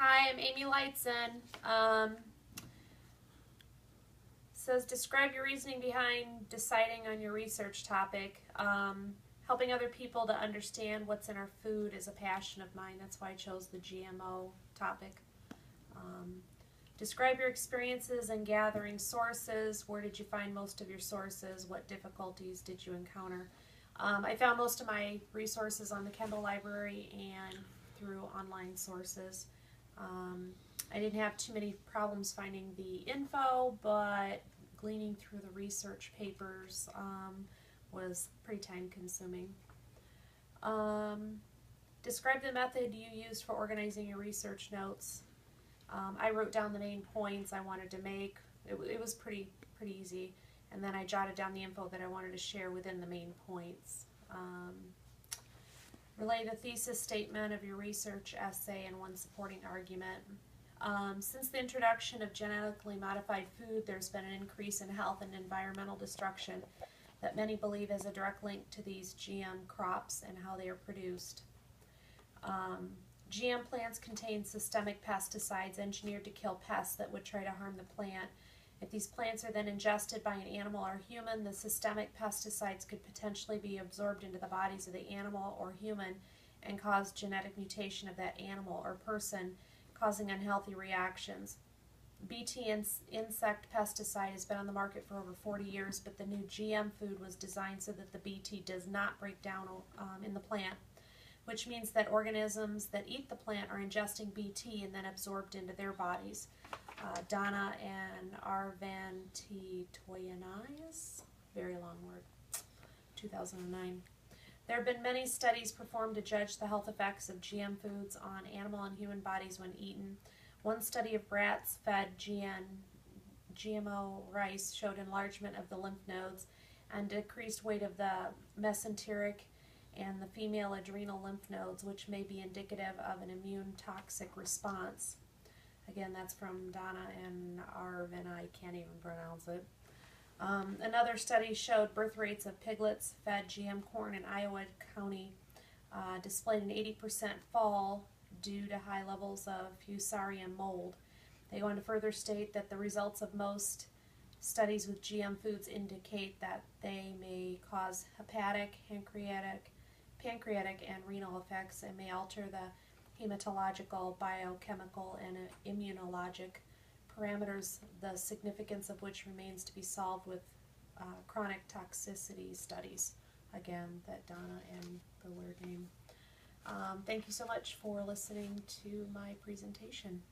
Hi, I'm Amy Lightson. Says describe your reasoning behind deciding on your research topic. Helping other people to understand what's in our food is a passion of mine. That's why I chose the GMO topic. Um, Describe your experiences in gathering sources. Where did you find most of your sources? What difficulties did you encounter? I found most of my resources on the Kendall Library and through online sources. I didn't have too many problems finding the info, but gleaning through the research papers was pretty time consuming. Describe the method you used for organizing your research notes. I wrote down the main points I wanted to make. It was pretty easy, and then I jotted down the info that I wanted to share within the main points. Relay the thesis statement of your research essay and one supporting argument. Since the introduction of genetically modified food, there's been an increase in health and environmental destruction that many believe is a direct link to these GM crops and how they are produced. GM plants contain systemic pesticides engineered to kill pests that would try to harm the plant. If these plants are then ingested by an animal or human, the systemic pesticides could potentially be absorbed into the bodies of the animal or human and cause genetic mutation of that animal or person, causing unhealthy reactions. Bt insect pesticide has been on the market for over 40 years, but the new GM food was designed so that the Bt does not break down in the plant, which means that organisms that eat the plant are ingesting Bt and then absorbed into their bodies. Donna and Arvantitoyanais, very long word, 2009. There have been many studies performed to judge the health effects of GM foods on animal and human bodies when eaten. One study of rats fed GMO rice showed enlargement of the lymph nodes and decreased weight of the mesenteric and the female adrenal lymph nodes, which may be indicative of an immune toxic response. Again, that's from Donna and Arvin, I can't even pronounce it. Another study showed birth rates of piglets fed GM corn in Iowa County displayed an 80% fall due to high levels of Fusarium mold. They go on to further state that the results of most studies with GM foods indicate that they may cause hepatic, pancreatic, and renal effects and may alter the hematological, biochemical, and immunologic parameters, the significance of which remains to be solved with chronic toxicity studies. Again, that Donna and the weird name. Thank you so much for listening to my presentation.